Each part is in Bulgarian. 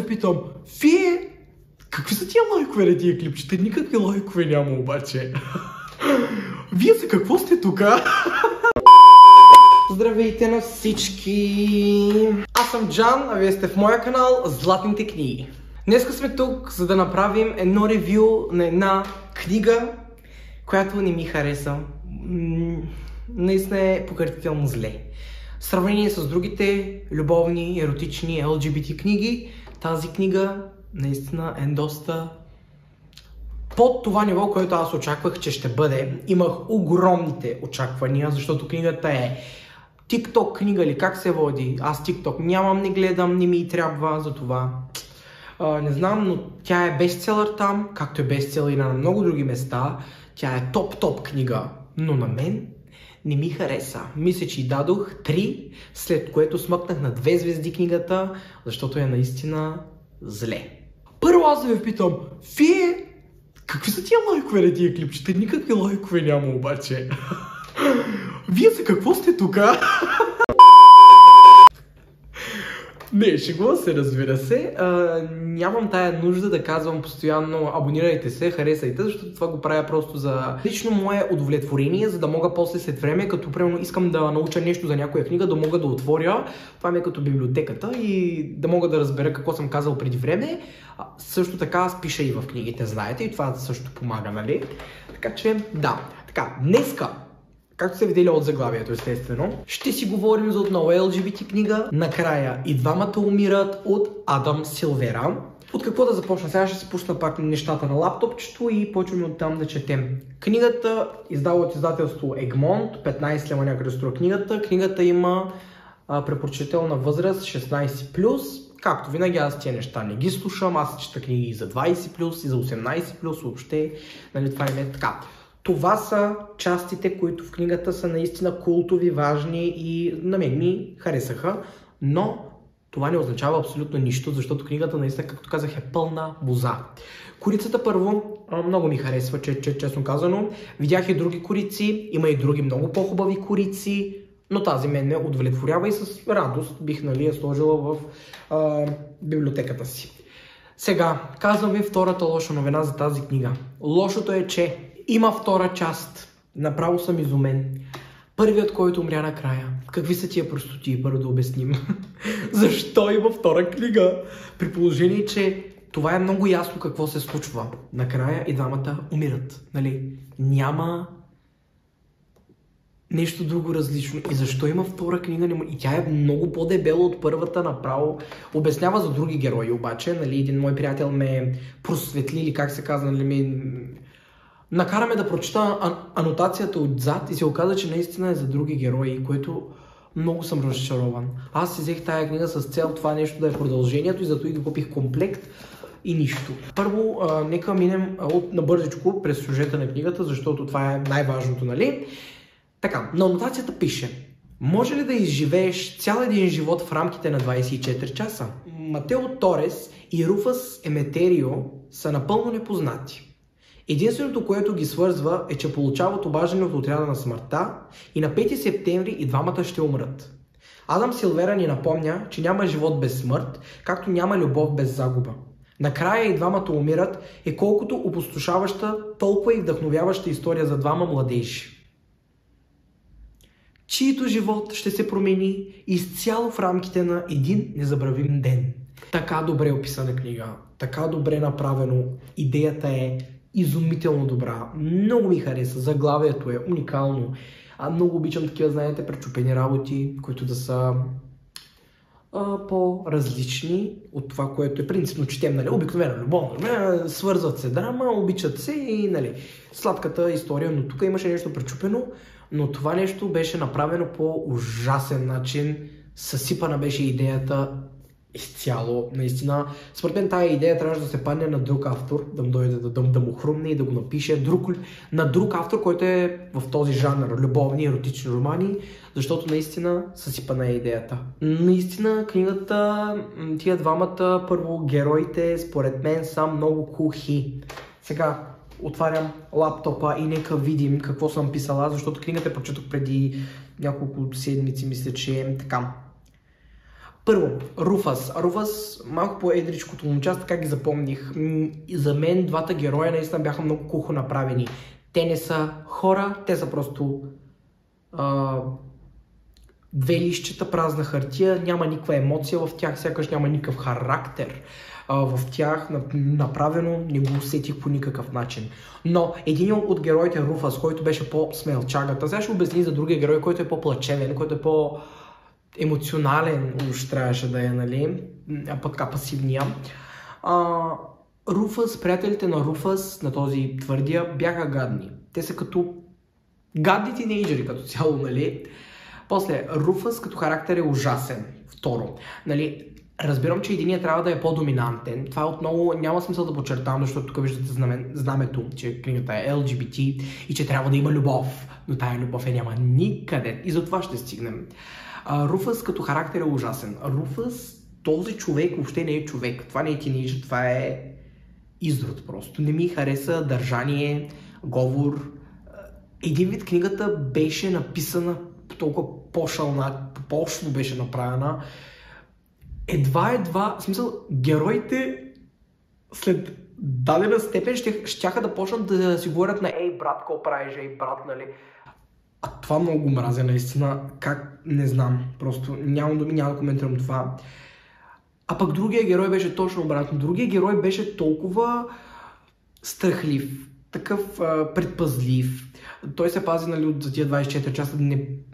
ви питам, вие какви са тия лайкове на тия клипчета? Никакви лайкове няма обаче. Вие за какво сте тука? Здравейте на всички! Аз съм Джан, а вие сте в моя канал Златните книги. Днеска сме тук, за да направим едно ревю на една книга, която не ми хареса. Наистина е пократително зле. В сравнение с другите любовни, еротични, LGBT книги, тази книга наистина е доста под това ниво, което аз очаквах, че ще бъде. Имах огромните очаквания, защото книгата е TikTok книга или как се води. Аз TikTok нямам, не гледам, не ми и трябва за това. Не знам, но тя е бестселър там, както е бестселър и на много други места. Тя е топ книга, но на мен не ми хареса. Мисля, че й дадох 3, след което смъкнах на 2 звезди книгата, защото е наистина зле. Първо аз да ви питам, вие какви са тия лайкове на тия клипчета? Никакви лайкове няма обаче. Вие за какво сте тука? Не, шегува се, разбира се. Нямам тая нужда да казвам постоянно абонирайте се, харесайте, защото това го правя просто за лично мое удовлетворение, за да мога после след време, като примерно искам да науча нещо за някоя книга, да мога да отворя. Това ми е като библиотеката и да мога да разбера какво съм казал преди време. Също така аз пиша и в книгите, знаете, и това също помага, нали? Така че, да. Така, днеска, както сте видели от заглавието, естествено, ще си говорим за отново LGBT книга. Накрая и двамата умират от Адам Силвера. От какво да започна? Сега ще си пусна пак нещата на лаптопчето и почваме оттам да четем. Книгата издава от издателство Egmont, 15 лева някъде струва книгата. Книгата има препоръчителна възраст 16+. Както винаги аз тия неща не ги слушам, аз чета книги и за 20+, и за 18+, въобще, нали, това не е така. Това са частите, които в книгата са наистина култови, важни и на мен ми харесаха, но това не означава абсолютно нищо, защото книгата наистина, както казах, е пълна боза. Корицата първо много ми харесва, честно казано. Видях и други корици, има и други много по-хубави корици, но тази мен ме удовлетворява и с радост бих, нали, я сложила в библиотеката си. Сега, казвам ви втората лоша новина за тази книга. Лошото е, че има втора част. Направо съм изумен. Първият, който умря накрая. Какви са тия простоти? Първо да обясним. Защо има втора книга? При положение, че това е много ясно какво се случва. Накрая и двамата умират. Нали? Няма нещо друго различно. И защо има втора книга? И тя е много по-дебела от първата направо. Обяснява за други герои обаче. Нали? Един мой приятел ме просветли, или как се казва, нали, накараме да прочита анотацията отзад и се оказа, че наистина е за други герои, което много съм разочарован. Аз си взех тая книга с цел това нещо да е продължението и зато и ги купих комплект и нищо. Първо, нека минем набързичко през сюжета на книгата, защото това е най-важното, нали? Така, на анотацията пише: може ли да изживееш цял един живот в рамките на 24 часа? Матео Торес и Руфас Еметерио са напълно непознати. Единственото, което ги свързва, е, че получават обаждане от отряда на смъртта и на 5 септември и двамата ще умрат. Адам Силвера ни напомня, че няма живот без смърт, както няма любов без загуба. Накрая и двамата умират е колкото опустошаваща, толкова и вдъхновяваща история за двама младежи, чието живот ще се промени изцяло в рамките на един незабравим ден. Така добре описана книга, така добре направено, идеята е изумително добра, много ми хареса, заглавието е уникално. Много обичам такива, знаете, пречупени работи, които да са по-различни от това, което е принципно четем, нали, обикновено любовно, свързват се драма, обичат се и, нали, сладката история, но тук имаше нещо пречупено, но това нещо беше направено по ужасен начин, съсипана беше идеята изцяло. Наистина, според мен тая идея трябваше да се падне на друг автор, да му дойде да му хрумне и да го напише на друг автор, който е в този жанр, любовни, еротични романи, защото наистина съсипана е идеята. Наистина, книгата, тия двамата, първо героите, според мен са много кухи. Сега отварям лаптопа и нека видим какво съм писала, защото книгата прочетох преди няколко седмици, мисля, че е така. Първо, Руфас. Руфас, малко по-едричкото момче, аз така ги запомних. За мен двата героя наистина бяха много кухо направени. Те не са хора, те са просто две листчета празна хартия, няма никаква емоция в тях, сякаш няма никакъв характер в тях, направено не го усетих по никакъв начин. Но един от героите, Руфас, който беше по-смелчагата, сега ще обясни за другия герой, който е по-плачевен, който е по-емоционален, уж трябваше да е, нали, а пък така пасивния. Руфас, приятелите на Руфас, на този твърдия, бяха гадни. Те са като гадни тинейджери като цяло, нали. После, Руфас като характер е ужасен. Второ, нали, разбирам, че единият трябва да е по-доминантен. Това отново няма смисъл да подчертавам, защото тук виждате знамето, че книгата е LGBT и че трябва да има любов. Но тая любов няма никъде и за това ще стигнем. Руфас като характер е ужасен. Руфас, този човек въобще не е човек. Това не е тинейджър, това е изрод просто. Не ми хареса държание, говор. Един вид книгата беше написана толкова пошло беше направена. Едва, в смисъл, героите след дадена степен щяха да почнат да си говорят на ей брат, какво правиш, ей брат, нали? А това много го мразя, наистина. Как? Не знам. Просто няма да коментирам това. А пък другия герой беше точно обратно. Другия герой беше толкова страхлив, такъв предпазлив. Той се пази, нали, за тия 24 часа,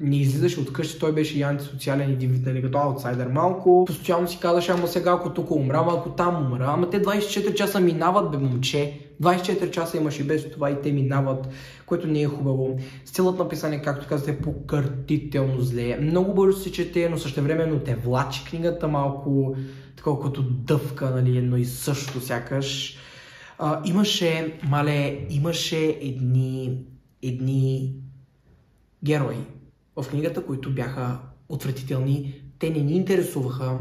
не излизаше от къщи, той беше и антисоциален един вид, нали, като аутсайдер малко. Постоянно си казваше, ама сега ако тук умра, ама ако там умра, ама те 24 часа минават, бе момче. 24 часа имаш и без това и те минават, което не е хубаво. Стилът на писане, както казвате, е покъртително зле. Много бързо се чете, но същевременно те влачи книгата малко, такова като дъвка, нали, едно и също сякаш. Имаше едни герои в книгата, които бяха отвратителни. Те не ни интересуваха,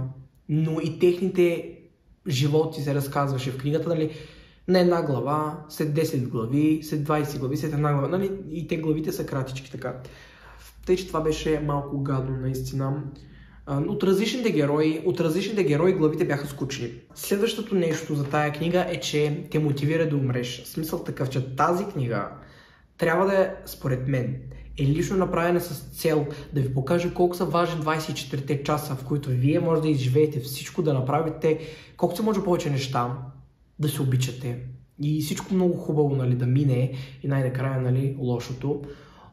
но и техните животи се разказваше в книгата, нали, на една глава, след 10 глави, след 20 глави, след една глава, нали, и те главите са кратички така. Тъй, че това беше малко гадно наистина. От различните герои главите бяха скучни. Следващото нещо за тая книга е, че те мотивира да умреш. Смисъл такъв, че тази книга трябва да е, според мен, е лично направена с цел да ви покаже колко са важни 24 часа, в които вие може да изживеете всичко, да направите колко се може повече неща, да се обичате и всичко много хубаво, нали, да мине и най-накрая, нали, лошото.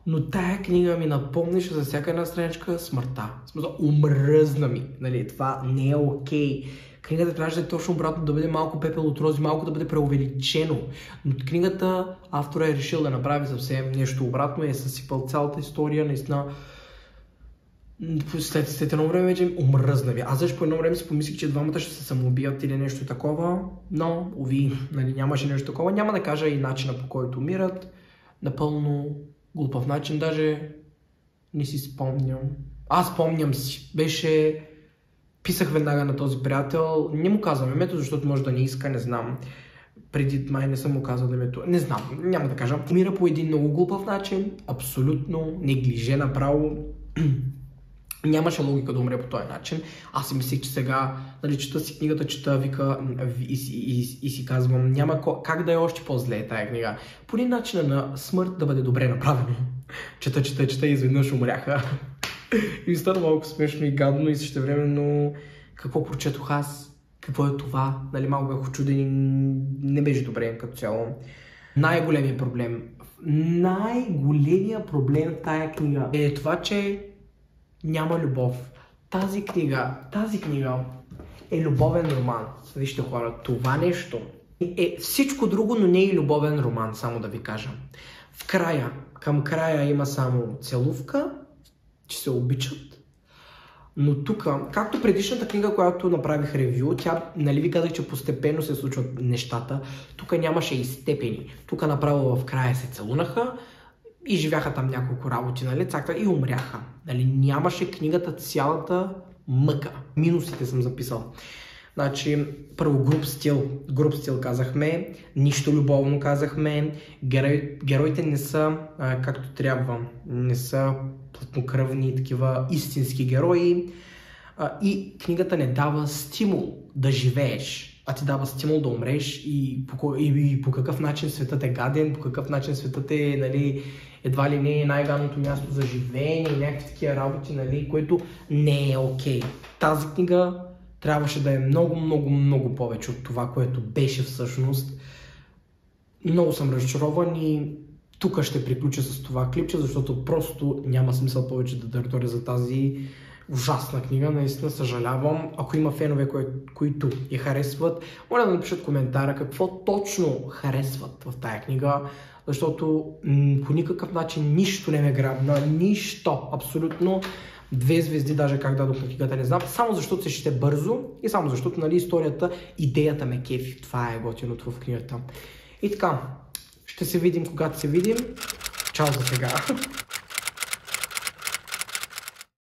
Но тая книга ми напомняше за всяка една страничка смъртта. Смисъл, омръзна ми. Нали, това не е окей. Книгата трябваше да е точно обратно, да бъде малко пепел от рози, малко да бъде преувеличено. Но книгата автора е решил да направи съвсем нещо обратно и е съсипал цялата история, наистина. След едно време вече омръзна ви. Аз също по едно време си помислих, че двамата ще се самоубият или нещо такова, но, уви, нали, нямаше нещо такова. Няма да кажа и начина, по който умират. Напълно глупав начин, даже не си спомням. Аз спомням си. Писах веднага на този приятел. Не му казвам името, защото може да не иска, не знам. Преди май не съм му казал името. Не знам, няма да кажа. Умира по един много глупав начин. Абсолютно неглиже направо. Нямаше логика да умре по този начин. Аз си мислех, че сега, нали, чета си книгата, и си казвам, няма как да е още по-зле тая книга. По един начин на смърт да бъде добре направено. Чета и изведнъж умряха. И стана малко смешно и гадно и същевременно какво прочетох аз, какво е това, нали, малко бях очуден и не беше добре като цяло. Най-големият проблем в тая книга е това, че няма любов. Тази книга е любовен роман. Вижте хора, това нещо е всичко друго, но не е любовен роман, само да ви кажа. Към края има само целувка, че се обичат. Но тук, както предишната книга, която направих ревю, тя, нали ви казах, че постепенно се случват нещата. Тук нямаше и степени. Тук направо в края се целунаха и живяха там няколко работи, нали, цакта и умряха. Нали, нямаше книгата цялата мъка. Минусите съм записал. Значи, първо груб стил казахме, нищо любовно казахме, героите не са както трябва, не са плътнокръвни, такива истински герои. И книгата не дава стимул да живееш, а ти дава стимул да умреш и по какъв начин светът е гаден, по какъв начин светът е, нали, едва ли не е най-гадното място за живеене и някакви такива работи, нали, което не е окей. Тази книга трябваше да е много повече от това, което беше всъщност. Много съм разочарован и тук ще приключа с това клипче, защото просто няма смисъл повече да дърторя за тази ужасна книга. Наистина съжалявам. Ако има фенове, които я харесват, моля да напишат коментара какво точно харесват в тая книга, защото по никакъв начин нищо не ме грабна, нищо, абсолютно. 2 звезди, даже как дадох на книгата, не знам, само защото се чете бързо и само защото, нали, историята, идеята ме кефи. Това е готиното в книгата. И така, ще се видим, когато се видим. Чао за сега!